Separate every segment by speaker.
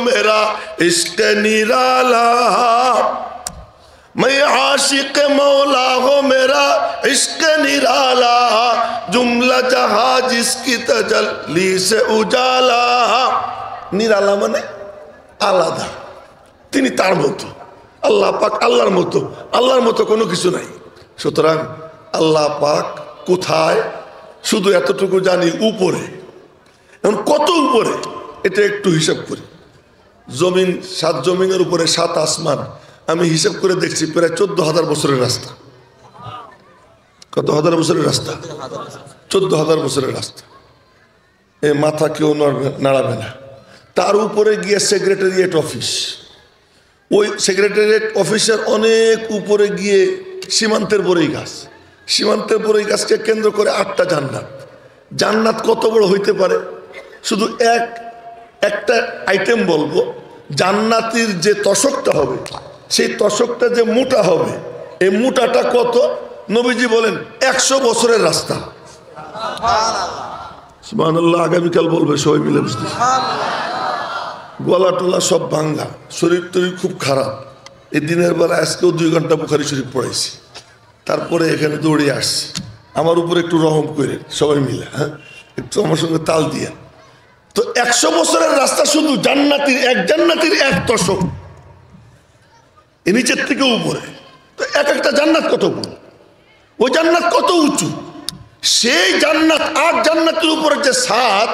Speaker 1: मेरा इश्क निराला, मैं आशिक मौला हो मेरा इश्क निराला, जुमला जहां जिसकी तजल्ली से उजाला। निराला माने আলাদা, তিনি তার মতো, আল্লাহ পাক আল্লাহর মতো, আল্লাহর মতো কোনো কিছু নাই। সুতরাং আল্লাহ পাক কোথায় শুধু এতটুকু জানি, উপরে। এখন কত উপরে এটা একটু হিসাব করি। জমিন, 7 জমিনের উপরে 7 আসমান, আমি হিসাব করে দেখছি প্রায় 14,000 বছরের রাস্তা। কত হাজার বছরের রাস্তা? 14,000 বছরের রাস্তা। এ মাথা কেউ নাড়াবে না। তার উপরে গিয়ে সেক্রেটারিয়েট অফিস, ওই সেক্রেটারিয়েট অফিসের অনেক উপরে গিয়ে সীমান্তের বড়ই গাছ, সীমান্তের বড়ই গাছকে কেন্দ্র করে 8টা জান্নাত। জান্নাত কত বড় হইতে পারে? শুধু একটা আইটেম বলবো, জান্নাতির যে তশকটা হবে, সেই তশকটা যে মোটা হবে, এই মোটাটা কত? নবীজি বলেন 100 বছরের রাস্তা। সুবহানাল্লাহ। আগামীকাল বলবে সবাই মিলে, বুঝতে গলা টলা সব ভাঙ্গা, শরীর টরীর খুব খারাপ। এই দিনের বেলা আজকেও 2 ঘন্টা বুখারী শরীফ পড়াইছি, তারপরে এখানে দৌড়ে আসছি। আমার উপরে একটু রহম করে সবাই মিলে, হ্যাঁ, একটু আমার সঙ্গে তাল দিয়ে। তো 100 বছরের রাস্তা শুধু জান্নাতির, এক জান্নাতির 1 দশক, নিচের থেকে উপরে। তো একটা জান্নাত কত বড়, ওই জান্নাত কত উঁচু, সেই জান্নাত 8 জান্নাতের উপরে যে ছাদ,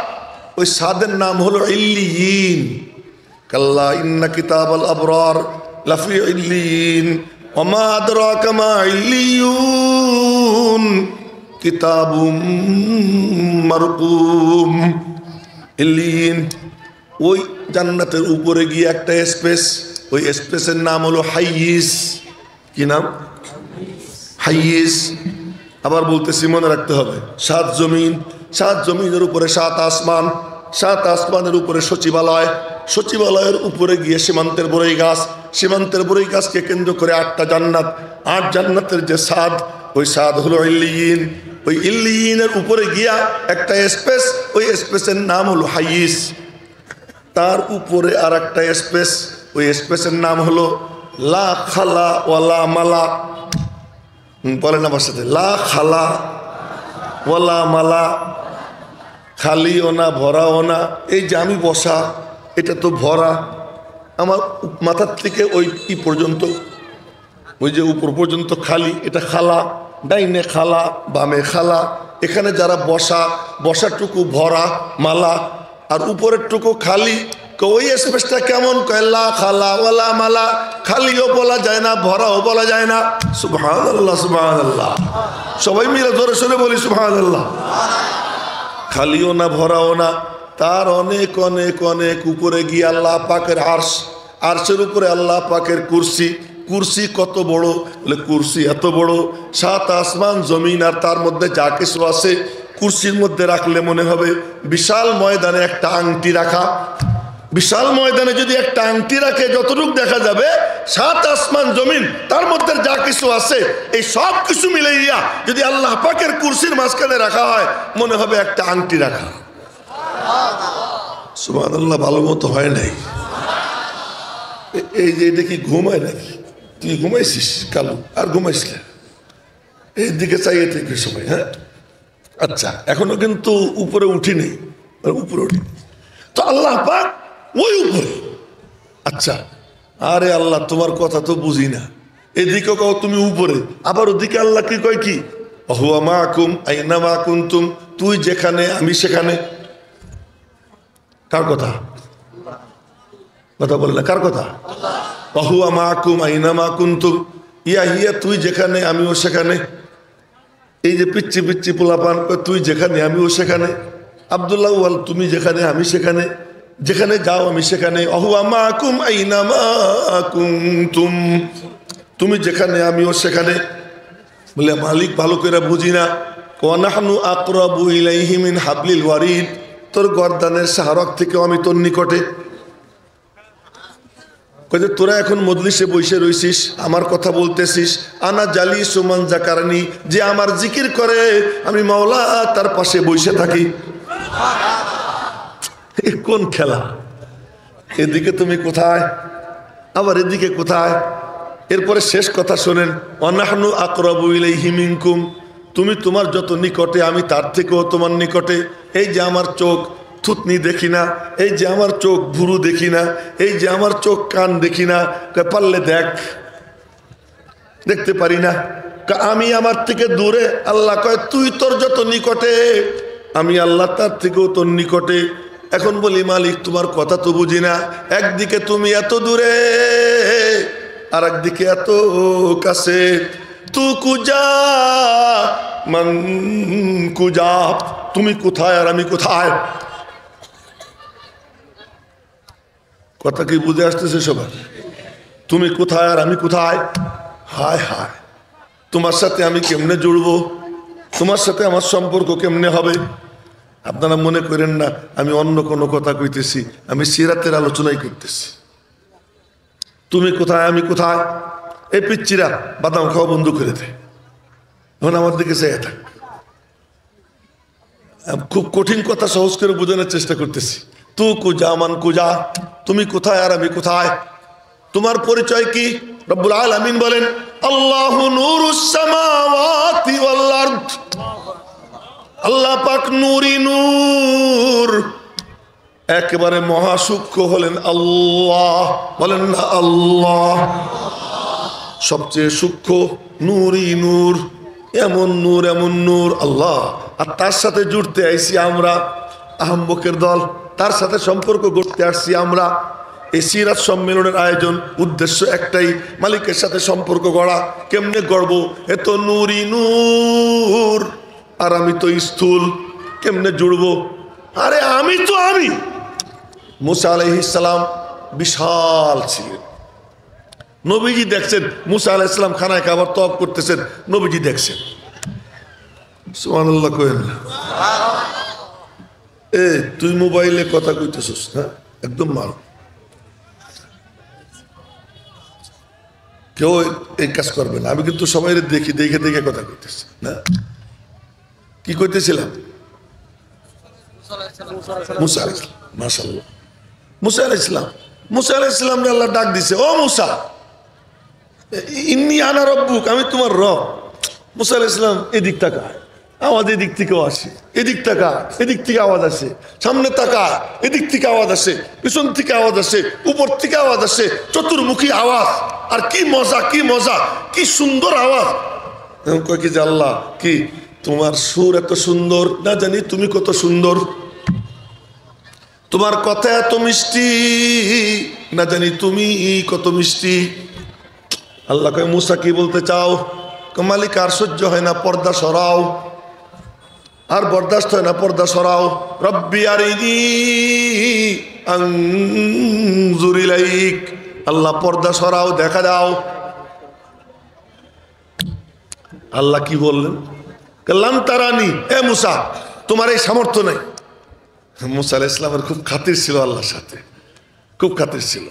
Speaker 1: ওই ছাদের নাম হলো ইল্লিয়িন। কাল্লা ইন্না কিতাবাল আবরার লাফি ইল্লিয়িন ওয়া মা আদরাকা মা ইল্লিয়ুন কিতাবুম মারকুম। ইল্লিয়িন ওই জান্নাতের উপরে গিয়ে একটা স্পেস, ওই স্পেসের নাম হলো হাইয়িস। কি নাম? হাইয়িস। আবার বলতেছি, মনে রাখতে হবে, 7 জমিন, 7 জমিনের উপরে 7 আসমান, 7 আসমানের উপরে সচিবালয়, সচিবালয়ের উপরে গিয়ে সীমান্তের বড়ই গাছ, সীমান্তের বড়ই গাছকে কেন্দ্র করে 8টা জান্নাত। 8 জান্নাতের যে ছাদ, ওই ছাদ হলো ইল্লিয়িন। ওই ইল্লিয়িনের উপরে গিয়া একটা স্পেস, ওই স্পেসের নাম হলো হাইয়িস। তার উপরে আর একটা স্পেস, ওই স্পেসের নাম হলো লা খালা ওয়ালা মালা। বলেন আমার সাথে, লা খালা ওয়ালা মালা। খালিও না, ভরাও না। এই যে আমি বসা, এটা তো ভরা। আমার মাথার থেকে ওই ই পর্যন্ত, ওই যে উপর পর্যন্ত খালি, এটা খালা। ডাইনে খালা, বামে খালা। এখানে যারা বসা, বসাটুকু ভরা মালা, আর উপরের টুকু খালি। ওই স্পেসটা কেমন? লা খালা ওয়ালা মালা। খালিও বলা যায় না, ভরাও বলা যায় না। সুবহানাল্লাহ, সুবহানাল্লাহ। সবাই মিলে জোরে সোরে বলি সুবহানাল্লাহ। খালিও না, ভরাও না। তার অনেক অনেক অনেক উপরে গিয়ে আল্লাহ পাকের আরশ, আরশের উপরে আল্লাহ পাকের কুরসি। কুরসি কত বড়? বলে কুরসি এত বড়, 7 আসমান জমিন আর তার মধ্যে যা কিছু আছে, কুরসির মধ্যে রাখলে মনে হবে বিশাল ময়দানে একটা আংটি রাখা। বিশাল ময়দানে যদি একটা আংটি রাখে, যতটুকু দেখা যাবে 7 আসমান জমিন তার মধ্যে যা কিছু আছে, এই সব কিছু মিলাইয়া যদি আল্লাহ পাকের কুরসির মাঝখানে রাখা হয়, মনে হবে একটা আংটি রাখা। সুবহানাল্লাহ। ভালো মতো হয় নাই। এই যে এটা কি ঘুমায় নাকি? তুই ঘুমাইছিস কালু? আর ঘুমাইস না, এই দিকে চাইয়ে থেকে সময়। হ্যাঁ, আচ্ছা, এখনো কিন্তু উপরে উঠিনি, উপরে উঠি তো আল্লাহ পাক ওই উপরে। আচ্ছা, আরে আল্লাহ, তোমার কথা তো বুঝি না। এদিকে কও তুমি উপরে, আবার ওদিকে আল্লাহ কি কয়? কি হুয়া মাকুম আইনা মা কুনতুম, তুই যেখানে আমি সেখানে। কার কথা? কথা বলে না, কার কথা? হুয়া মাকুম আইনা মা কুনতুম, ইয়া হিয়া, তুই যেখানে আমিও সেখানে। এই যে পিচ্ছি পিচ্ছি পোলাপান, তুই যেখানে আমিও সেখানে। আব্দুল্লাহ ওয়াল, তুমি যেখানে আমি সেখানে, যেখানে যাও আমি সেখানে। অহুয়া মাকুম আইনা মা কুনতুম, তুমি যেখানে আমিও সেখানে। বলে মালিক ভালো করে বুঝি না। ওয়া নাহনু আকরাবু ইলাইহি মিন হাবলিল ওয়ারিদ, তোর গর্দানের শাহরগ থেকেও আমি তোর নিকটে। কয়ে তোরা এখন মজলিসে বসে রইছিস, আমার কথা বলতেছিস। আনা জালি সুমান জাকারানি, যে আমার জিকির করে আমি মাওলা তার পাশে বসে থাকি। কোন খেলা? এদিকে তুমি কোথায়, আবার এদিকে কোথায়। এরপরে শেষ কথা শোনেন, ওয়ানাহনু আকরাবু ইলাইহি মিনকুম, তুমি তোমার যত নিকটে আমি তার থেকেও তোমার নিকটে। এই যে আমার চোখ থুতনি দেখি না, এই যে আমার চোখ ভুরু দেখি না, এই যে আমার চোখ কান দেখি না, পারলে দেখ, দেখতে পারি না। আমি আমার থেকে দূরে, আল্লাহ কয় তুই তোর যত নিকটে আমি আল্লাহ তার থেকেও তোর নিকটে। এখন বলি মালিক তোমার কথা তো বুঝি না, একদিকে তুমি এত দূরে আর একদিকে এত কাছে। তু কুজা মান কুজা, তুমি কোথায় আর আমি কোথায়। কথা কি বুঝে আসতেছে সবার? তুমি কোথায় আর আমি কোথায়। হায় হায়, তোমার সাথে আমি কেমনে জুড়বো, তোমার সাথে আমার সম্পর্ক কেমনে হবে। আপনারা মনে করেন না আমি অন্য কোনো কথা কইতেছি, আমি সিরাতের আলোচনাই করতেছি। তুমি কোথায় আমি কোথায়। এই পিচ্চিরা বাদাম খাওয়া বন্ধ করে দেয়, এখন আমার দিকে চেয়ে থাক। খুব কঠিন কথা সহজ করে বোঝানোর চেষ্টা করতেছি। তু কুজা মান কুজা, তুমি কোথায় আর আমি কোথায়। তোমার পরিচয় কি? রব্বুল আলামিন বলেন আল্লাহু নূরুস সামাওয়াতি ওয়াল আরদ, আল্লাহ পাক নূরি নূর, একেবারে মহাসূক্ষ্ম হলেন আল্লাহ। বলেন না আল্লাহ, সবচেয়ে সূক্ষ্ম, নূরি নূর, এমন নূর এমন নূর আল্লাহ। আর তার সাথে জুড়তে আইছি আমরা, আহম্বকের দল, তার সাথে সম্পর্ক গড়তে আসছি আমরা। এই সিরাত সম্মেলনের আয়োজন উদ্দেশ্য একটাই, মালিকের সাথে সম্পর্ক গড়া। কেমনে গড়ব? এত নূরি নূর আর আমি তো স্থূল, কেমনে জুড়বো? আরে আমি তো আমি। মুসা আলাইহিস সালাম বিশাল ছিলেন, নবীজি দেখছেন মুসা আলাইহিস সালাম খানায় খাবার তওয়াব করতেছেন, নবীজি দেখছেন। সুবহানাল্লাহ কইেন না। এ তুই মোবাইলে কথা কইতেছিস, হ্যাঁ একদম মার। কেউ এই কাজ করবে না, আমি কিন্তু সবাই দেখি, দেখে দেখে কথা কইতেছি না। কি কইতেছিলাম? মুসা আলাইহিস সালাম, মাশাআল্লাহ। মুসা আলাইহিস সালাম, মুসা আলাইহিস সালামকে আল্লাহ ডাক দিছে, ও মুসা ইন্নী আনা রব্বুক, আমি তোমার রব। মুসা আলাইহিস সালাম এদিক তাকায়, আওয়াজ এদিক থেকেও আসে, এদিক তাকা এদিক থেকে আওয়াজ আসে, সামনে তাকা এদিক থেকে আওয়াজ আসে, পিছন থেকে আওয়াজ আসে, উপর থেকে আওয়াজ আসে, চতুর্মুখী আওয়াজ। আর কি মজা, কি মজা, কি সুন্দর আওয়াজ। কয় কি যে আল্লাহ কি তোমার সুর এত সুন্দর, না জানি তুমি কত সুন্দর, তোমার কথা এত মিষ্টি, না জানি তুমি কত মিষ্টি। আল্লাহ কয় মুসা কি বলতে চাও? মালিক আর সহ্য হয় না, পর্দা সরাও। আর বরদাস্ত হয় না, পর্দা সরাও। রব্বি আরিনি আনজুর ইলাইক, আল্লাহ পর্দা সরাও, দেখা দাও। আল্লাহ কি বললেন? লান তারানি, এ মুসা তোমার এই সামর্থ্য নেই। মুসা আলাইহিস সালামের খুব খাতির ছিল আল্লাহর সাথে, খুব খাতির ছিল।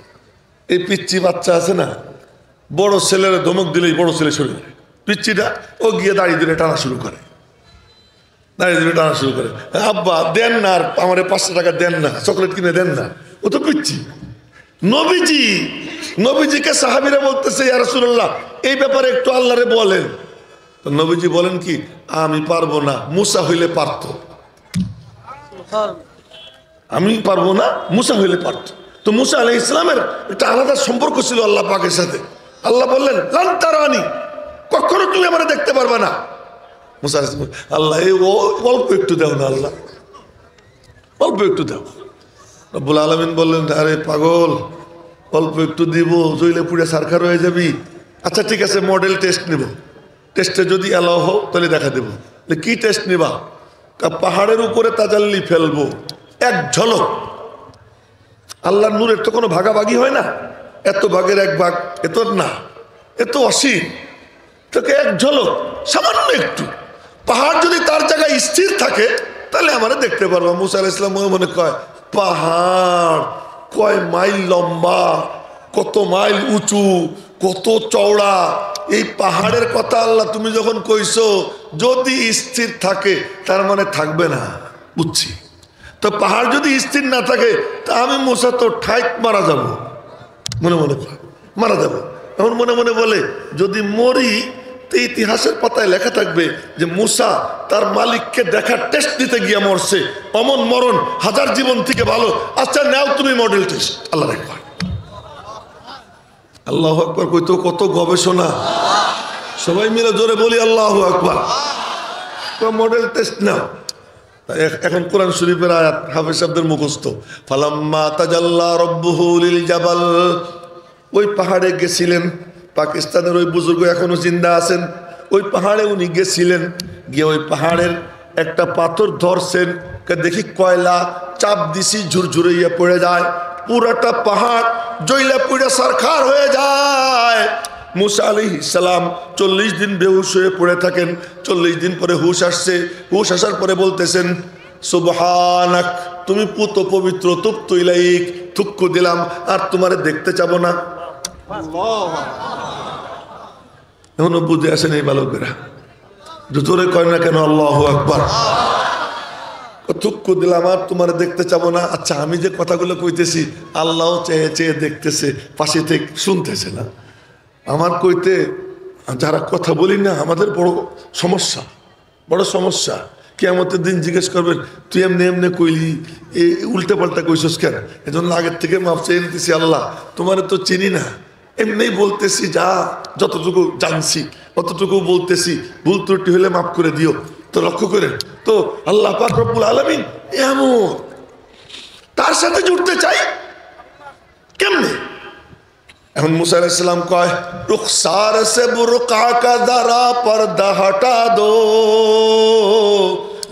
Speaker 1: এই পিচ্চি বাচ্চা আছে না, বড় ছেলের ধমক দিলেই বড় ছেলে সরে যায়। পিচ্চিটা ও গিয়ে দাঁড়িয়ে দিলে টানা শুরু করে, দাঁড়িয়ে দিলে টানা শুরু করে। আব্বা দেন না, আর আমার 500 টাকা দেন না, চকলেট কিনে দেন না। ও তো পিচ্চি। নবীজিকে সাহাবীরা বলতেছে ইয়া রাসূলুল্লাহ এই ব্যাপারে একটু আল্লাহরে বলেন। তো নবীজি বলেন কি, আমি পারবো না, মুসা হইলে পারতো। আমি পারবো না, মুসা হইলে পারতো। তো মুসা আলাইহিস সালামের একটা আলাদা সম্পর্ক ছিল আল্লাহ পাকের সাথে। আল্লাহ বললেন লান তারানি, কখনো তুমি আমার দেখতে পারবে না। মুসা আলাইহিস সালাম, আল্লাহ এই অল্প একটু দাও না, আল্লাহ অল্প একটু দাও। রব্বুল আলামিন বললেন আরে পাগল, অল্প একটু দিব, জইলে পুড়ে সারখার হয়ে যাবি। আচ্ছা ঠিক আছে, মডেল টেস্ট নিব, টেস্টে যদি অ্যালাও হোক তাহলে দেখা দেবো। কি টেস্ট নিবা? পাহাড়ের উপরে তাজাল্লি ফেলবো, এক ঝলক। আল্লাহর নূরের তো কোনো ভাগাভাগি হয় না, এত ভাগের এক ভাগ এত না, এত অসীম। তোকে এক ঝলক, সামান্য একটু পাহাড় যদি তার জায়গায় স্থির থাকে তাহলে আমরা দেখতে পারবো। মুসা আলাইহিস সালাম মনে মনে কয় পাহাড় কয় মাইল লম্বা, কত মাইল উঁচু, কত চওড়া। এই পাহাড়ের কথা আল্লাহ তুমি যখন কইছো যদি স্থির থাকে তার মানে থাকবে না, বুঝছি। তো পাহাড় যদি স্থির না থাকে তা আমি মুসা তো ঠাইট মারা যাব, মনে মনে মারা যাব। এখন মনে মনে বলে যদি মরি তো ইতিহাসের পাতায় লেখা থাকবে যে মুসা তার মালিককে দেখার টেস্ট দিতে গিয়ে মরছে, অমন মরণ হাজার জীবন থেকে ভালো। আচ্ছা নাও তুমি মডেল টেস্ট। আল্লাহ আকবার, আল্লাহু আকবার। কইতো কত গবেষণা, সবাই মিলে জোরে বলি আল্লাহু আকবার। মডেল টেস্ট নাও। এখন কোরআন শরীফের আয়াত হাফেজ সাহেবদের মুখস্থ, ফালাম্মা তাজাল্লা রাব্বুহু লিল জাবাল। ওই পাহাড়ে গেছিলেন, পাকিস্তানের ওই বুজুর্গ এখনো জিন্দা আছেন, ওই পাহাড়ে উনি গেছিলেন, গিয়ে ওই পাহাড়ের একটা পাথর ধরছেন, দেখি কয়লা চাপ দিছি ঝুরঝুরাইয়া পড়ে যায়, পুরাটা পাহাড় জইলা পুড়ে সরখার হয়ে যায়। মুসা আলাইহিস সালাম 40 দিন বেহুশ হয়ে পড়ে থাকেন। 40 দিন পরে হুশ আসছে। হুশ আসার পরে বলতেছেন সুবহানাক, তুমি পুত পবিত্র, তুবতু ইলাইক, থুক্কু দিলাম, আর তোমারে দেখতে চাবো না। এখনো বুঝে আসেন এই বালকেরা, জোরে কয় না কেন আল্লাহু আকবার। থুক্কু দিলাম, আর তোমার দেখতে চাবো না। আচ্ছা আমি যে কথাগুলো কইতেছি আল্লাহ চেয়ে চেয়ে দেখতেছে, পাশে থেকে শুনতেছে না। আমার কইতে যারা কথা বলি না, আমাদের বড় সমস্যা, বড় সমস্যা। কিয়ামতের দিন জিজ্ঞেস করবেন তুই এমনি এমনি কইলি, উল্টে পাল্টা কইছস কেন? এজন্য আগের থেকে মাপ চেয়ে নিতেছি, আল্লাহ তোমার তো চিনি না, এমনি বলতেছি, যা যতটুকু জানছি অতটুকু বলতেছি, ভুল ত্রুটি হলে মাফ করে দিও। তো লক্ষ্য করেন তো আল্লাহ পাক রব্বুল আলামিন এমন, তার সাথে জুড়তে চাই কেমনে? এখন মুসা আলাইহিস সালাম কয় রুখসার সে বুরকা কা দারা পর্দা হটা দো,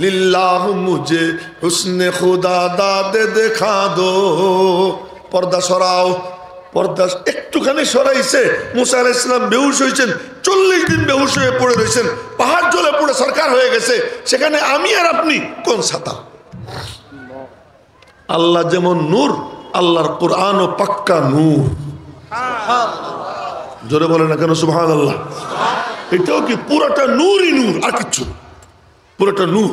Speaker 1: লিল্লাহ মুঝে হুসনে খুদা দাদে দেখা দো। পর্দা সরাও। পর্দা একটুখানি সরাইছে, মুসা আলাইহিস সালাম বেহুশ হয়েছেন, 40 দিন বেহুশ হয়ে পড়ে রয়েছেন, পাহাড় জ্বলে পড়ে সরকার হয়ে গেছে। সেখানে আমি আর আপনি কোন ছাতা? আল্লাহ যেমন নূর, আল্লাহর কোরআন ও পাক্কা নূর। জোরে বলে না কেন সুবহানাল্লাহ। এটাও কি পুরোটা নূরই নূর, আর কিচ্ছু, পুরোটা নূর।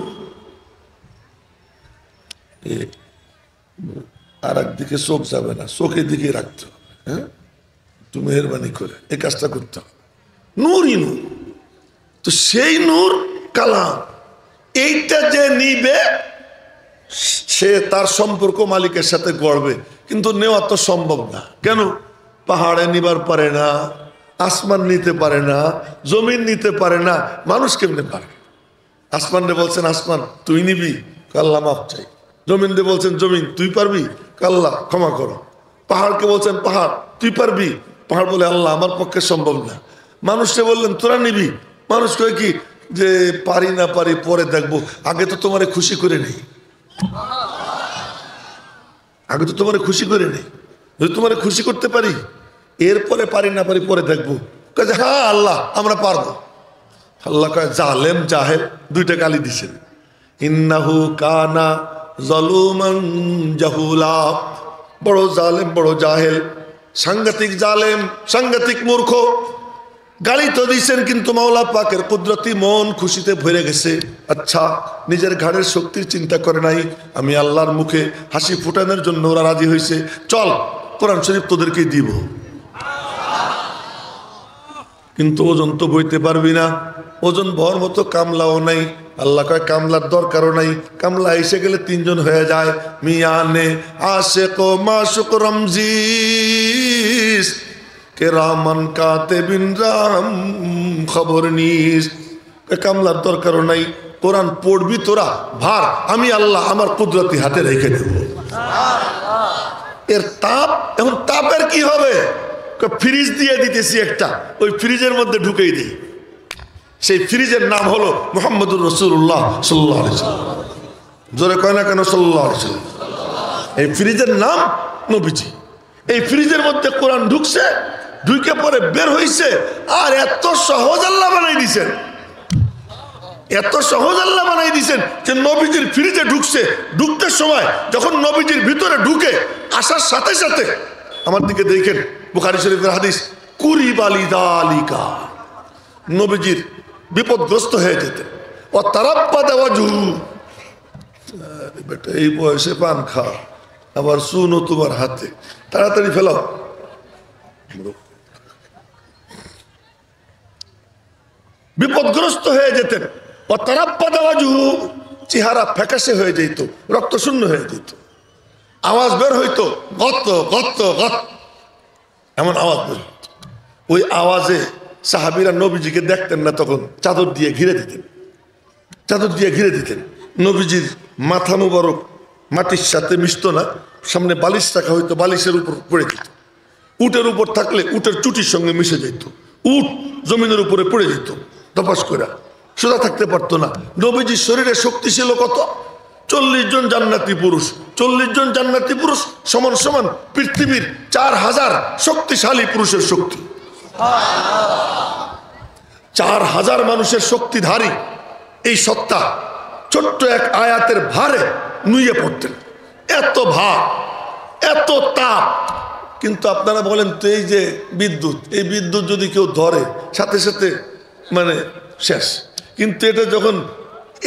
Speaker 1: আর একদিকে চোখ যাবে না, চোখের দিকে রাখতে হবে। হ্যাঁ, তুমি মেহরবানি করে এই কাজটা করতে হবে। নূরই নূর। তো সেই নূর কালাম, এইটা যে নিবে সে তার সম্পর্ক মালিকের সাথে গড়বে, কিন্তু নেওয়া তো সম্ভব না। কেন? পাহাড়ে নিবার পারে না, আসমান নিতে পারে না, জমিন নিতে পারে না, মানুষ কেমনে পারে? আসমানরে বলছেন আসমান তুই নিবি, আল্লাহ মাফ চাই। জমিন দিয়ে বলছেন জমিন তুই পারবি, আল্লাহ ক্ষমা করো। পাহাড়কে বলছেন পাহাড় তুই পারবি, পাহাড় বলে আল্লাহ আমার পক্ষে সম্ভব না। মানুষকে বললেন তোরা নিবি, মানুষ কয় কি যে পারি না পারি পরে দেখবো, আগে তো তোমারে খুশি করে নেই, আগে তো তোমারে খুশি করে নেই। যদি তোমারে খুশি করতে পারি এরপরে পারি না পারি পরে দেখবো। কয়ে হ্যাঁ আল্লাহ আমরা পারবো। আল্লাহ কয় জালেম জাহেল, দুইটা গালি দিছেন। ইন্নাহু কানা জালুমান জাহুলা, বড় জালেম বড় জাহেল, সাংঘাতিক জালেম সাংঘাতিক মূর্খ। গালি তো দিয়েছেন, কিন্তু মাওলা পাকের কুদরতি মন খুশিতে ভরে গেছে। আচ্ছা নিজের ঘাড়ের শক্তির চিন্তা করে নাই, আমি আল্লাহর মুখে হাসি ফুটানোর জন্য ওরা রাজি হয়েছে। চল কোরআন শরীফ তোদেরকে দিব, কিন্তু ওজন তো বইতে পারবি না, ওজন বহর মতো কামলাও নাই। আল্লাহ কয় কামলার দরকারও নাই, কামলা এসে গেলে 3 জন হয়ে যায়। মিয়ানে আশেক ও মাশুক রমজিস কে রামান কাতেবিন রাম খবর নিস। কামলার দরকারও নাই, কোরআন পড়বি তোরা, ভার আমি আল্লাহ আমার কুদরতি হাতে রেখে দেব। এর তাপ, এখন তাপের কি হবে? ফ্রিজ দিয়ে দিতেছি একটা, ওই ফ্রিজের মধ্যে ঢুকেই দিই। সেই ফ্রিজের নাম হলো মুহাম্মদুর রাসূলুল্লাহ সাল্লাল্লাহু আলাইহি ওয়াসাল্লাম। জোরে কয় না কেন সাল্লাল্লাহু আলাইহি ওয়াসাল্লাম? এই ফ্রিজের নাম নবীজি। এই ফ্রিজের মধ্যে কোরআন ঢুকছে, ঢুকে পরে বের হইছে, আর এত সহজ আল্লাহ বানাই দিয়েছেন, এত সহজ আল্লাহ বানাই দিয়েছেন যে নবীজির ফ্রিজে ঢুকছে, ঢুকতে সময় যখন নবীজির ভিতরে ঢুকে আসার সাথে সাথে আমার দিকে দেখেন, বুখারী শরীফের হাদিস, কুরিবালি দালিকা, নবীজির বিপদগ্রস্ত হয়ে যেতেন। ও তারাপ্পা দেওয়াজু, আরে বেটা এই বয়সে পান খাও, আবার চুনও তোমার হাতে, তাড়াতাড়ি ফেলাও। বিপদগ্রস্ত হয়ে যেতেন। চেহারা ফ্যাকাশে হয়ে যেত, রক্ত শূন্য হয়ে যেত, আওয়াজ বের হইতো গত গত গত, এমন আওয়াজ বের হইত। ওই আওয়াজে সাহাবীরা নবীজিকে দেখতেন না, তখন চাদর দিয়ে ঘিরে দিতেন, চাদর দিয়ে ঘিরে দিতেন। নবীজির মাথা মুবারক মাটির সাথে মিশতো না, সামনে বালিশ রাখা হইতো, বালিশের উপর পড়ে যেত। উটের উপর থাকলে উটের চুটির সঙ্গে মিশে যেত, উট জমিনের উপরে পড়ে যেত তপাস করে, সোজা থাকতে পারতো না। নবীজির শরীরে শক্তি ছিল কত? 40 জন জান্নাতি পুরুষ। 40 জন জান্নাতি পুরুষ সমান সমান পৃথিবীর 4000 শক্তিশালী পুরুষের শক্তি। 4000 মানুষের শক্তিধারী এই সত্তা ছোট্ট এক আয়াতের ভারে নুয়ে পড়তেন। এত ভার, এত তাপ। কিন্তু আপনারা বলেন তো, এই যে বিদ্যুৎ, এই বিদ্যুৎ যদি কেউ ধরে সাথে সাথে মানে শেষ। কিন্তু এটা যখন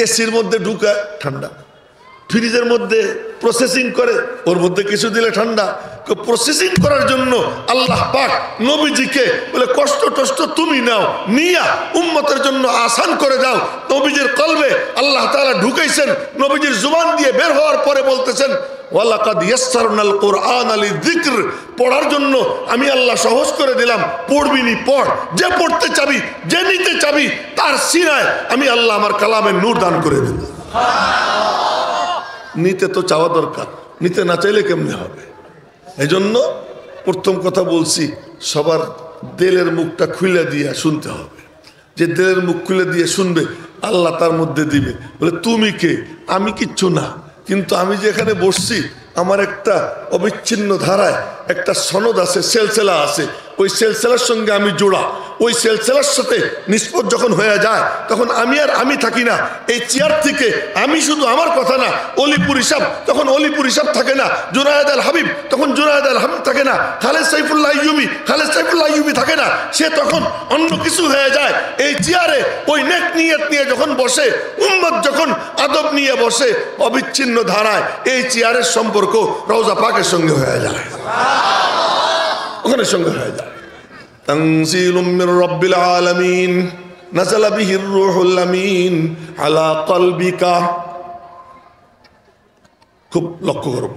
Speaker 1: এসির মধ্যে ঢুকায় ঠান্ডা, ফ্রিজের মধ্যে প্রসেসিং করে ওর মধ্যে কিছু দিলে ঠান্ডা। প্রসেসিং করার জন্য আল্লাহ পাক নবীজিকে বলে কষ্ট টষ্ট তুমি নাও, নিয়া উম্মতের জন্য আসান করে দাও। নবীজির কলবে আল্লাহ তাআলা ঢুকাইছেন, নবীজির জুবান দিয়ে বের হওয়ার পরে বলতেছেন ওয়ালাকাদ ইয়াসসারনাল কুরআনা লিযিকর, পড়ার জন্য আমি আল্লাহ সহজ করে দিলাম। পড়বি নি পড়, যে পড়তে চাবি, যে নিতে চাবি, তার সিনায় আমি আল্লাহ আমার কালামের নূর দান করে দেব। নিতে তো চাওয়া দরকার, নিতে না চাইলে কেমনে হবে? এই জন্য প্রথম কথা বলছি, সবার দিলের মুখটা খুলে দিয়ে শুনতে হবে। যে দিলের মুখ খুলে দিয়ে শুনবে আল্লাহ তার মধ্যে দিবে। বলে তুমি কে? আমি কিচ্ছু না, কিন্তু আমি যে এখানে বসছি আমার একটা অবিচ্ছিন্ন ধারায় একটা সনদ আছে, সেলসেলা আছে, ওই সেলসেলার সঙ্গে আমি জোড়া। ওই সেলসেলার সাথে নিষ্পত যখন হয়ে যায় তখন আমি আর আমি থাকি না। এই চেয়ার থেকে আমি শুধু আমার কথা না, অলিপুর হিসাব তখন অলিপুর হিসাব থাকে না, জুনায়েদ আল হাবিব তখন জুনায়েদ আল হাবিব থাকে না, খালেদ সাইফুল্লাহ আইয়ুবী খালেদ সাইফুল্লাহ আইয়ুবী থাকে না, সে তখন অন্য কিছু হয়ে যায়। এই চেয়ারে ওই নেক নিয়ত নিয়ে যখন বসে, উম্মত যখন আদব নিয়ে বসে, অবিচ্ছিন্ন ধারায় এই চেয়ারের সম্পর্ক রওজা পাকের সঙ্গে হয়ে যায়, ওখানে সঙ্গে হয়ে যায়। তানজিলুম মির রাব্বিল আলামিন নাযালা বিহির রূহুল আমিন আলা কলবিকা। খুব লক্ষ্য করো,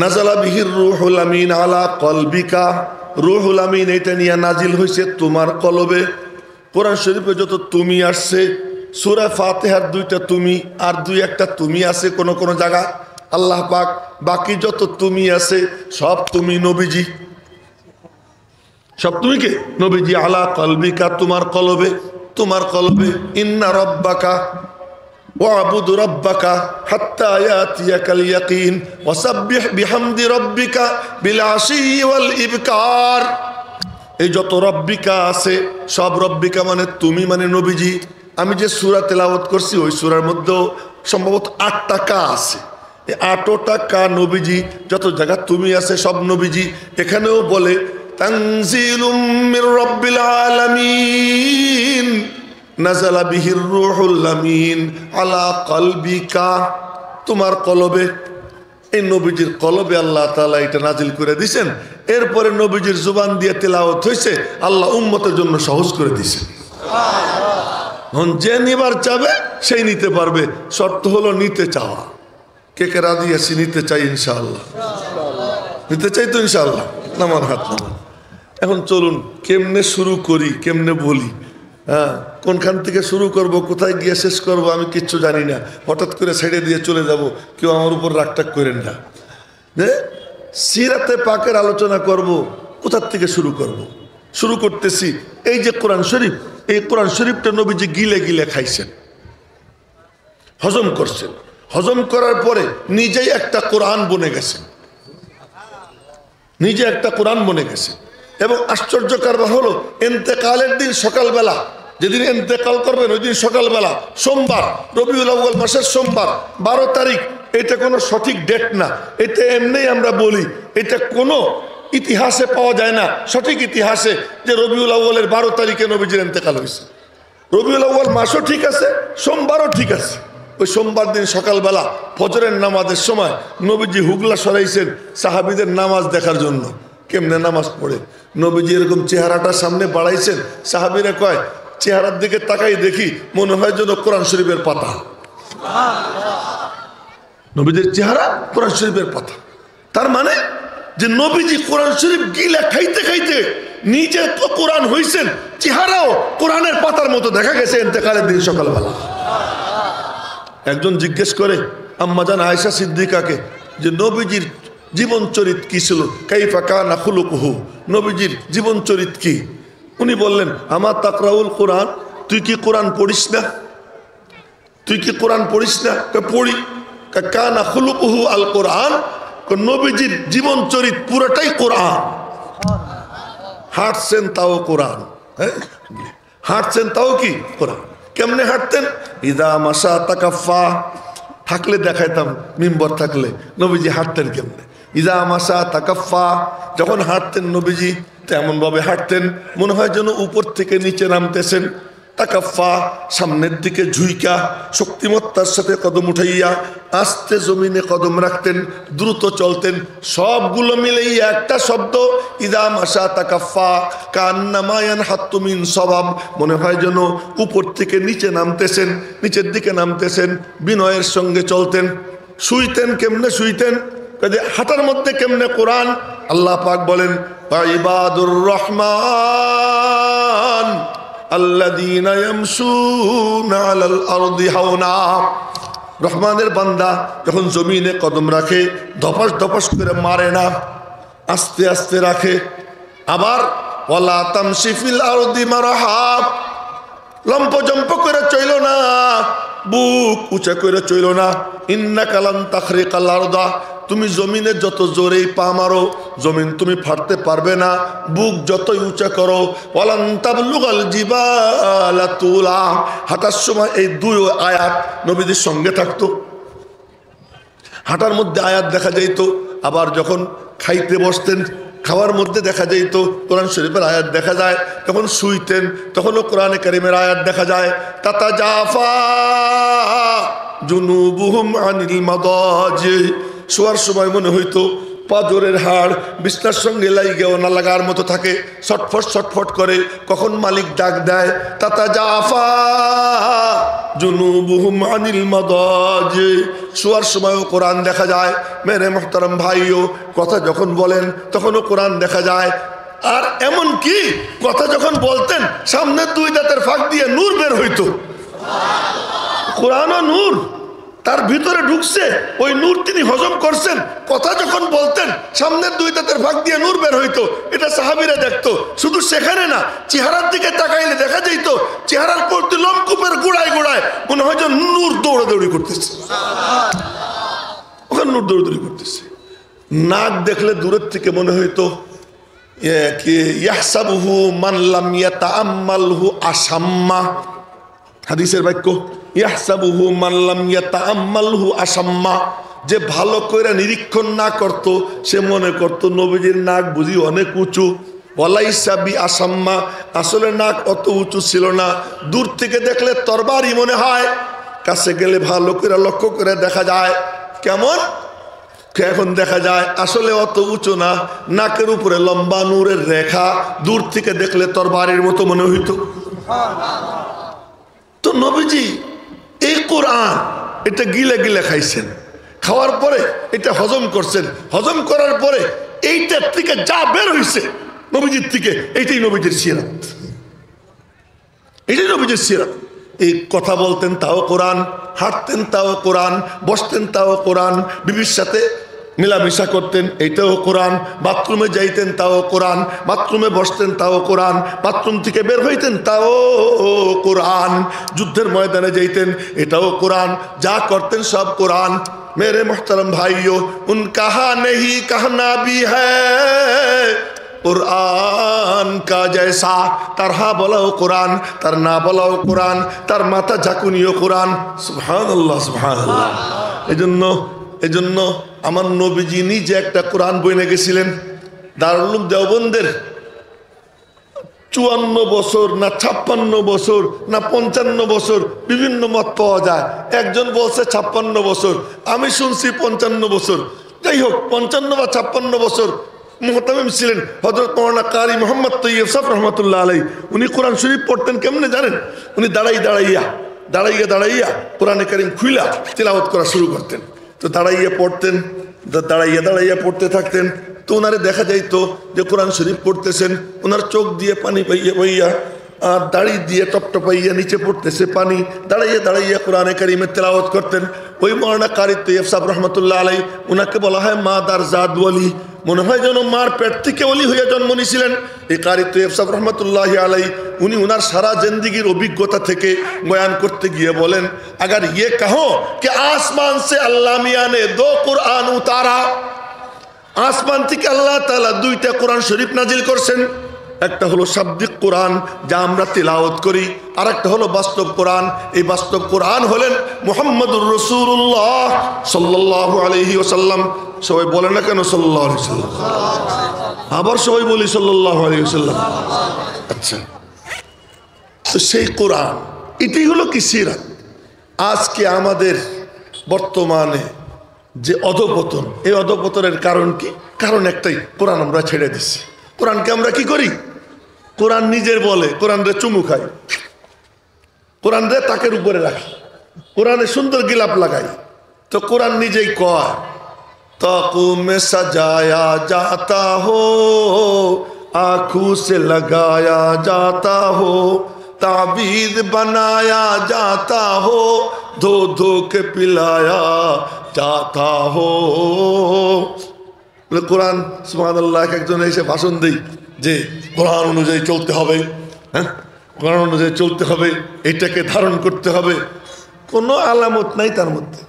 Speaker 1: নাযালা বিহির রূহুল আমিন আলা কলবিকা। রূহুল আমিন এটা নিয়ে নাজিল হয়েছে তোমার কলবে। কোরআন শরীফে যত তুমি আসছে, সূরা ফাতিহার 2টা তুমি আর 2-1টা তুমি আছে কোন কোন জায়গা। আল্লাহ পাক বাকি যত তুমি আছে সব তুমি নবীজি, সব তুমি কে? নবীজি। আলা কলবিকা, তোমার কলবে, তোমার কলবে। ইন্না রাব্বাকা ওয়াবুদ রাব্বাকা হাত্তা ইয়াতিয়াকাল ইয়াকিন ওয়াসাব্বিহ বিহামদি রাব্বিকা বিল আশি ওয়াল ইবকার। এই যত রব্বিকা আছে সব রব্বিকা মানে তুমি, মানে নবীজি। আমি যে সূরা তেলাওয়াত করছি ওই সূরার মধ্যেও সম্ভবত 8টা কা আছে, এই 8টা কা নবীজি। যত জায়গা তুমি আছে সব নবীজি। এখানেও বলে তানজিলুম মির রাব্বিল আলামিন নাযালা বিহির রূহুল আমিন আলা কলবিকা, তোমার কলবে। এই নবীজির কলবে আল্লাহ তাআলা এটা নাজিল করে দিয়েছেন। এরপরে নবীজির জুবান দিয়ে তেলাওয়াত হয়েছে, আল্লাহ উম্মতের জন্য সহজ করে দিয়েছেন। এখন যে নিবার চাবে সেই নিতে পারবে, শর্ত হলো নিতে চাওয়া। কে কে রাজি আছি? নিতে চাই ইনশাআল্লাহ, নিতে চাই তো ইনশাআল্লাহ। নামান হাত নামান। এখন চলুন কেমনে শুরু করি, কেমনে বলি, হ্যাঁ কোনখান থেকে শুরু করব, কোথায় গিয়ে শেষ করব আমি কিচ্ছু জানি না। হঠাৎ করে ছেড়ে দিয়ে চলে যাব, কেউ আমার উপর রাগটাগ করেন না। সিরাতে পাকের আলোচনা করব, কোথার থেকে শুরু করব? শুরু করতেছি এই যে কোরআন শরীফ। এই কোরআন শরীফটা নবীজি গিলে গিলে খাইছেন, হজম করছেন। হজম করার পরে নিজেই একটা কোরআন বনে গেছেন, নিজে একটা কোরআন বনে গেছে। এবং আশ্চর্যকর হলো ইন্তেকালের দিন সকালবেলা, যেদিন ইন্তেকাল করবেন ওই দিন সকালবেলা, সোমবার, রবিউল আউয়াল মাসের সোমবার 12 তারিখ। এটা কোনো সঠিক ডেট না, এটা এমনি আমরা বলি। এটা কোনো ইতিহাসে পাওয়া যায় না, সঠিক ইতিহাসে, যে রবিউল আউয়ালের 12 তারিখে নবীজির ইন্তেকাল হয়েছে। রবিউল আউয়াল মাসও ঠিক আছে, সোমবারও ঠিক আছে, ওই সোমবার দিন সকালবেলা ফজরের নামাজের সময় নবীজি হুগলা সরাইছেন সাহাবীদের নামাজ দেখার জন্য কেমনে নামাজ পড়ে। নবীজি এরকম চেহারাটা সামনে বাড়াইছেন, সাহাবীরা কয় চেহারার দিকে তাকাই দেখি মনে হয় যেন কোরআন শরীফের পাতা। নবীজির চেহারা কোরআন শরীফের পাতা। তার মানে যে নবীজি কোরআন শরীফ গিলা খাইতে খাইতে নিজে তো কোরআন হইছেন, চেহারাও কোরআনের পাতার মতো দেখা গেছে ইন্তেকালের দিন সকালবেলা। একজন জিজ্ঞেস করে আম্মাজান আয়েশা সিদ্দিকাকে যে নবীজির জীবন চরিত কি ছিল, কাইফা কানা খুলুকুহু, নবীজির জীবন চরিত কি? উনি বললেন আমা তাকরাউল কোরআন, তুই কি কোরআন পড়িস না? তুই কি কোরআন পড়িস না? পড়ি। কানা খুলুকুহু আল কোরআন, নবীজির জীবন চরিত পুরোটাই কোরআন। হাঁটছেন তাও কোরআন, হ্যাঁ হাঁটছেন তাও কি কোরআন। কেমনে হাঁটতেন? ইদা মাসা তাকাফা, থাকলে দেখাইতাম মিম্বর থাকলে নবীজি হাঁটতেন কেমনে। ইদা মাসা তাকাফা, যখন হাঁটতেন নবীজি তেমন ভাবে হাঁটতেন মনে হয় যেন উপর থেকে নিচে নামতেছেন। তাকাফা, সামনের দিকে ঝুইকা শক্তিমত্তার সাথে কদম উঠাইয়া আস্তে জমিনে কদম রাখতেন, দ্রুত চলতেন। সবগুলো মিলেই একটা শব্দ ইদা মাসা তাকাফা, কান্নামা ইয়ানহাত্তু মিন সওয়াব, মনে হয় যেন উপর থেকে নিচে নামতেছেন, নিচের দিকে নামতেছেন। বিনয়ের সঙ্গে চলতেন। শুইতেন কেমনে? শুইতেন হাঁটার মধ্যে কেমনে? কোরআন। আল্লাহ পাক বলেন ইবাদুর রহমান আল্লাযীনা ইয়ামশুনা আলাল আরদি হাওনা, রহমানের বান্দা যখন জমিনে কদম রাখে ধপাস ধপাস করে মারে না, আস্তে আস্তে রাখে। আবার ওয়ালা তামশি ফিল আরদি মারহা, লম্প জম্প করে চইল না, বুক উঁচা করে চইল না। ইন্নাকা লান তাখরিকাল আরদা, তুমি জমিনে যত জোরেই পা মারো জমিন তুমি ফাড়তে পারবে না, বুক যতই উঁচা করো। ওয়ালান তাবলুগাল জিবালা তুলা, হাঁটার সময় এই দুই আয়াত নবীদের সঙ্গে থাকতো। হাঁটার মধ্যে আয়াত দেখা যাইতো। আবার যখন খাইতে বসতেন খাওয়ার মধ্যে দেখা যাইত কোরআন শরীফের আয়াত দেখা যায়। তখন শুইতেন তখনও কোরআনে কারিমের আয়াত দেখা যায়। তাতাজাফা জুনুবুহুম আনিল মাদাজি, শোয়ার সময় মনে হইতো পাজরের হাড় বিছনার সঙ্গে লাইগেও না লাগার মতো থাকে, ছটফট ছটফট করে। কখন মালিক ডাক দেয় তাতাজাফা জুনুবুহুম আনিল মাদাজি, শোয়ার সময়ও কোরআন দেখা যায়। মেরে মুহতারাম ভাইও কথা যখন বলেন তখনও কোরআন দেখা যায়। আর এমন কি কথা যখন বলতেন সামনের দুই দাঁতের ফাঁক দিয়ে নূর বের হইতো। কোরআনও নূর, তার ভিতরে ঢুকছে, ওই নূর তিনি হজম করছেন। কথা যখন বলতেন সামনের দুই দাঁতের ফাঁক দিয়ে নূর বের হইতো। এটা সাহাবীরা দেখতো। শুধু সেখানে না, চেহারার দিকে তাকাইলে দেখা যেত চেহারার প্রতি লোমকূপের গোড়ায় গোড়ায় মনে হয় যে নূর দৌড়াদৌড়ি করতেছে, ওখানে নূর দৌড়াদৌড়ি করতেছে। নাক দেখলে দূরের থেকে মনে হইতো ইয়াহসাবুহু মান লাম ইয়াতাআম্মালহু আসাম্মা, হাদিসের বাক্য ইয়াহসাবুহু মান লাম ইয়াতাআম্মালহু আসাম্মা, যে ভালো করে নিরীক্ষণ না করত সে মনে করত নবীজির নাক বুঝি অনেক উঁচু। ওয়ালাইসা বি আসাম্মা, আসলে নাক অত উঁচু ছিল না। দূর থেকে দেখলে তরবারি মনে হয়, কাছে গেলে ভালো করে লক্ষ্য করে দেখা যায় কেমন। এখন দেখা যায় আসলে অত উঁচু না, নাকের উপরে লম্বা নূরের রেখা, দূর থেকে দেখলে তরবারির মতো মনে হইতো। তো নবীজি এই কোরআন এটা গিলে গিলে খাইছেন, খাওয়ার পরে এটা হজম করছেন, হজম করার পরে এইটার থেকে যা বের হইছে নবীজির থেকে, এইটাই নবীজির সিরাত, এটাই নবীজির সিরাত। এই কথা বলতেন তাও কোরআন, হাঁটতেন তাও কোরআন, বসতেন তাও কোরআন, বিবির সাথে মিলামিশা করতেন এইটাও কোরআন, বাথরুমে যাইতেন তাও কোরআন, বাথরুমে বসতেন তাও কোরআন, বাথরুম থেকে বের হইতেন তাও কোরআন, যুদ্ধের ময়দানে যাইতেন এটাও কোরআন, যা করতেন সব কোরআন। मेरे मोहतरम भाइयों, उन कहा नहीं कहना भी है कुरान का जैसा, तार हाँ बोलाओ कुरान, तार ना बोलाओ कुरान, तार माथा झाकुनियो कुरान। सुबहानाल्लाह सुबहानाल्लाह। এজন্য আমার নবীজি নিজে একটা কোরআন বইনে গেছিলেন। দারুল উলুম দেওবন্দের 54 বছর না 56 বছর না 55 বছর বিভিন্ন মত পাওয়া যায়। একজন বলছে 56 বছর, আমি শুনছি 55 বছর। যাই হোক, 55 বা 56 বছর মুহতামিম ছিলেন হযরত মাওলানা কারি মোহাম্মদ তৈয়ব সাহেব রহমতুল্লাহ আলাইহি। উনি কোরআন শরীফ পড়তেন কেমনে জানেন? উনি দাঁড়াইয়া কোরআনে কারিম খুইলা তিলাওয়াত করা শুরু করতেন। তো দাঁড়াইয়া পড়তেন, দাঁড়াইয়া পড়তে থাকতেন। তো ওনারে দেখা যাইতো যে কোরআন শরীফ পড়তেছেন, ওনার চোখ দিয়ে পানি পাইয়া আর দাড়ি দিয়ে টপটপাইয়া নিচে পড়তেছে পানি। দাঁড়াইয়া কোরআনে কারিমের তেলাওয়াত করতেন। ওই মাওলানা কারি তৈয়ব সাহেব রহমতুল্লাহ আলাইহি, ওনাকে বলা হয় মা দার জাদ ওয়ালি। মনে হয় যেন মার পেট থেকে ওলি হয়ে জন্ম নিয়েছিলেন এই কারি তৈয়ব সাহেব রহমতুল্লাহ আলাইহি। উনি ওনার সারা জিন্দেগির অভিজ্ঞতা থেকে বয়ান করতে গিয়ে বলেন, अगर ये कहो कि आसमान से अल्लाह मियां ने 2 कुरान उतारा, আসমান থেকে আল্লাহ তাআলা 2টা কোরআন শরীফ নাজিল করছেন। একটা হলো শাব্দিক কোরআন যা আমরা তিলাওয়াত করি, আর একটা হলো বাস্তব কোরআন। এই বাস্তব কোরআন হলেন মুহাম্মদুর রাসূলুল্লাহ সাল্লাল্লাহু আলাইহি ওয়াসাল্লাম। সবাই বলে না কেন সাল্লাল্লাহু আলাইহি ওয়াসাল্লাম? আবার সবাই বলি সাল্লাল্লাহু আলাইহি ওয়াসাল্লাম। আচ্ছা, তো সেই কোরআন, এটাই হলো কি সিরাত। আজকে আমাদের বর্তমানে যে অধপতন, এই অধপতনের কারণ কি? কারণ একটাই, কোরআন আমরা ছেড়ে দিচ্ছি। কোরআনকে আমরা কি করি? কোরআন নিজের বলে, কোরআন রে চুমু খাই, কোরআন রে তাকের উপরে রাখি, কোরআনে সুন্দর গিলাপ লাগাই। তো কোরআন নিজেই কয়, তাকু মে সাজায়া জাতা হো, আঁখু সে লাগায়া জাতা হো, ताबीज बनाया जाता हो, धो धो के पिलाया जाता हो। কোরআন সুবহানাল্লাহ, একজন এসে ভাষণ দেই যে কোরআন অনুযায়ী চলতে হবে, হ্যাঁ কোরআন অনুযায়ী চলতে হবে, এটাকে ধারণ করতে হবে। কোনো আলামত নাই তার মধ্যে,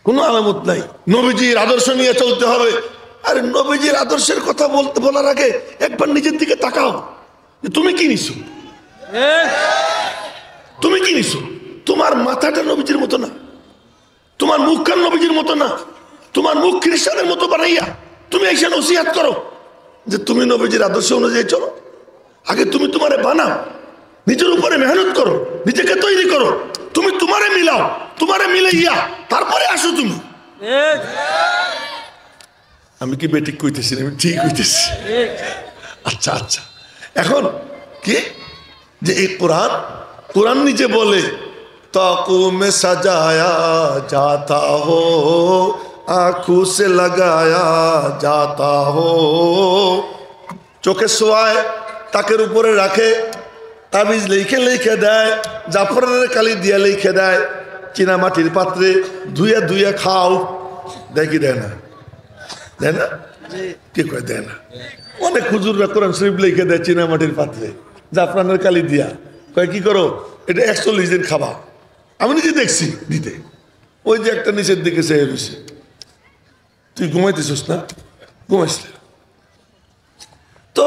Speaker 1: কোনো আলামত নাই। নবীজির আদর্শ নিয়ে চলতে হবে। আরে নবীজির আদর্শের কথা বলার আগে একবার নিজের দিকে তাকাও, তুমি কি নিছো? তুমি কি নিছো? তোমার মাথাটা নবীজির মতো না, তোমার মুখখান নবীজির মতো না, তোমার মুখ খ্রিস্টানের মতো বানাইয়া তুমি এসে নসিহত করো যে তুমি নবীজির আদর্শ অনুযায়ী চলো। আগে তুমি তোমারে বানাও, নিজের উপরে মেহনত করো, নিজেকে তৈরি করো, তুমি তোমারে মিলাও, তোমারে মিলাইয়া তারপরে আসো তুমি। আমি কি বেঠিক কইতেছি? আমি ঠিক কইতেছি। আচ্ছা আচ্ছা, এখন কি যে এই কোরআন, কোরআন নিজে বলে তাকু মে সাজায়া জাতা হো, আঁখু সে লাগায়া জাতা হো। চোখে শোয়ায়, তাকের উপরে রাখে, তাবিজ লিখে দেয়, জাফরের কালি দিয়ে লিখে দেয়, চীনা মাটির পাত্রে ধুইয়া খাও। দেয় কি দেয় না? দেয় না? কি করে দেয় না? অনেক হুজুররা কোরআন শরীফ লিখে দেয় চীনা মাটির পাত্রে, জাফরানের কালি দিয়া, কয় কি করো, এটা 41 দিন খাবা। আমি নিজে দেখছি দিতে। ওই যে একটা নিচের দিকে চেয়ে রয়েছে, তুই ঘুমাইতেছিস না? ঘুমাইস না। তো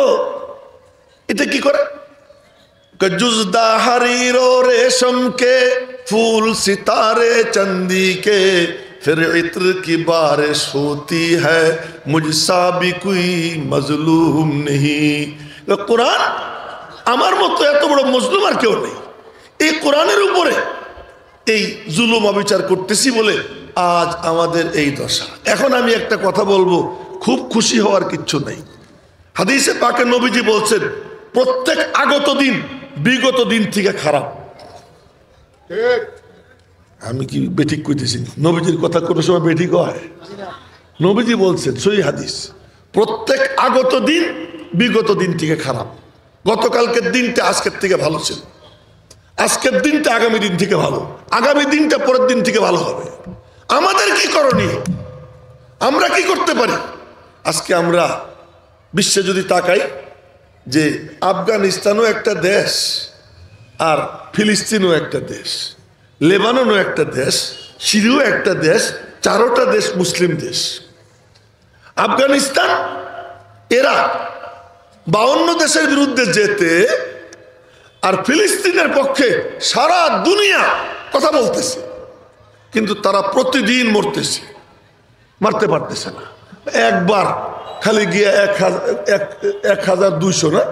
Speaker 1: এটা কি করে? जुज़दा हरीर और रेशम के फूल सितारे चंदी के, फिर इत्र की बारिश होती है, मुझसा भी कोई मजलूम नहीं। কোরআন আমার মতো এত বড় মজলুম আর কেউ নেই। এই কোরআনের উপরে এই জুলুম অবিচার করতেছি বলে আজ আমাদের এই দশা। এখন আমি একটা কথা বলবো, খুব খুশি হওয়ার কিচ্ছু নেই। হাদিসে পাকে নবীজি বলছেন, প্রত্যেক আগত দিন বিগত দিন থেকে খারাপ। আমি কি বেঠিক কইতেছি? নবীজির কথা কোনো সময় বেঠিক হয়? নবীজি বলছেন, সহি হাদিস, প্রত্যেক আগত দিন বিগত দিন থেকে খারাপ। গতকালকের দিনটা আজকের থেকে ভালো ছিল, আজকের দিনটা আগামী দিন থেকে ভালো, আগামী দিনটা পরের দিন থেকে ভালো হবে। আমাদের কি করণীয়? আমরা কি করতে পারি? আজকে আমরা বিশ্বে যদি তাকাই, যে আফগানিস্তানও একটা দেশ, আর ফিলিস্তিনও একটা দেশ, লেবাননও একটা দেশ, সিরিয়াও একটা দেশ, 4টা দেশ মুসলিম দেশ। আফগানিস্তান এরা 52 দেশের বিরুদ্ধে যেতে, আর ফিলিস্তিনের পক্ষে সারা দুনিয়া কথা বলতেছে, কিন্তু তারা প্রতিদিন মরতেছে, মারতে পারতেছে না। একবার খালি গিয়া 1200 না,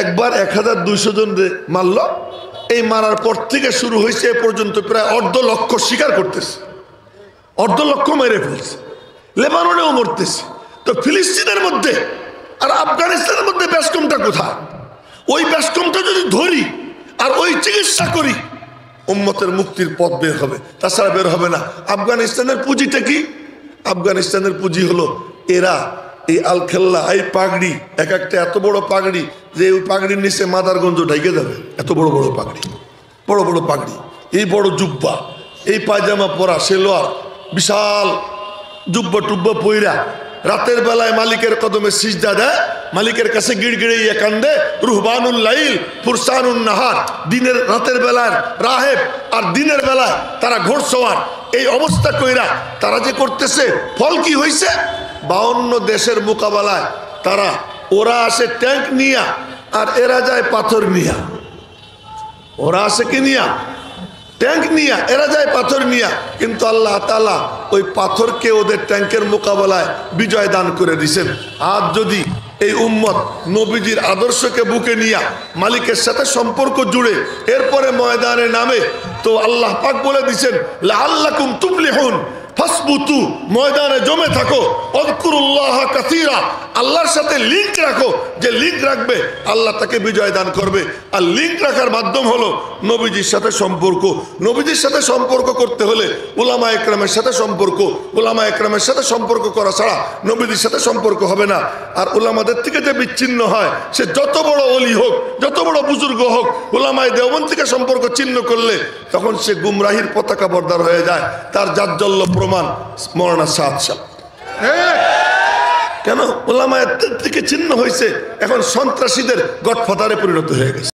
Speaker 1: একবার 1200 জন মারল। এই মারার পর থেকে শুরু হয়েছে এ পর্যন্ত প্রায় 1.5 লক্ষ শিকার করতেছে, 1.5 লক্ষ মেরে ফেলছে। লেবাননেও মরতেছে। তো ফিলিস্তিনের মধ্যে আর আফগানিস্তানের মধ্যে ব্যস্তমটা কোথায়? ওই ব্যস্তমটা যদি ধরি আর ওই চিকিৎসা করি, উম্মতের মুক্তির পথ বের হবে, তাছাড়া বের হবে না। আফগানিস্তানের পুঁজিটা কি? আফগানিস্তানের পুঁজি হলো এরা এই আলখেল্লা, এই পাগড়ি, এক একটা এত বড় পাগড়ি যে ওই পাগড়ির নিচে মাদারগঞ্জ ঢাইকে যাবে, এত বড় বড় পাগড়ি, বড় বড় পাগড়ি, এই বড় জুব্বা, এই পায়জামা পরা, সেলোয়ার, বিশাল জুব্বা টুব্বা পইরা রাতের বেলায় মালিকের কদমে সিজদা দেয়, মালিকের কাছে গিড়গিড়াইয়া কান্দে। রুহবানুল লাইল ফুরসানুন নাহার, দিনের রাতের বেলায় রাহেব আর দিনের বেলায় তারা ঘোড়সওয়ার। এই অবস্থা কইরা তারা যে করতেছে, ফল কি হইছে? 52 দেশের মোকাবেলায় তারা, ওরা আসে ট্যাঙ্ক নিয়া আর এরা যায় পাথর নিয়া। ওরা আসে কি নিয়া? ট্যাঙ্ক নিয়া, এরা যায় পাথর নিয়া। কিন্তু আল্লাহ তাআলা ওই পাথরকে ওদের ট্যাঙ্কের মোকাবেলায় বিজয় দান করে দিছেন। আজ যদি এই উম্মত নবীজির আদর্শকে বুকে নিয়া মালিকের সাথে সম্পর্ক জুড়ে এরপরে ময়দানে নামে, তো আল্লাহ পাক বলে দিছেন লাআল্লাকুম তুফলিহুন, ফাসবুতু, ময়দানে জমে থাকো, আযকুরুল্লাহ কাসীরা, আল্লাহর সাথে লিংক রাখো। যে লিংক রাখবে আল্লাহ তাকে বিজয় দান করবে। আর লিংক রাখার মাধ্যম হলো নবীজির সাথে সম্পর্ক। নবীজির সাথে সম্পর্ক করতে হলে উলামা একরামের সাথে সম্পর্ক, উলামা একরামের সাথে সম্পর্ক করা ছাড়া নবীজির সাথে সম্পর্ক হবে না। আর উলামাদের থেকে যে বিচ্ছিন্ন হয়, সে যত বড় ওলি হোক, যত বড় বুজুর্গ হোক, উলামায়ে দেওবন্দ থেকে সম্পর্ক ছিন্ন করলে তখন সে গুমরাহির পতাকা বর্দার হয়ে যায়। তার জাজ্জল্য প্রমাণ মৌলানা সাদ সাহেব। কেন? উলামায়ে থেকে ছিন্ন হয়েছে, এখন সন্ত্রাসীদের গডফাদারে পরিণত হয়ে গেছে।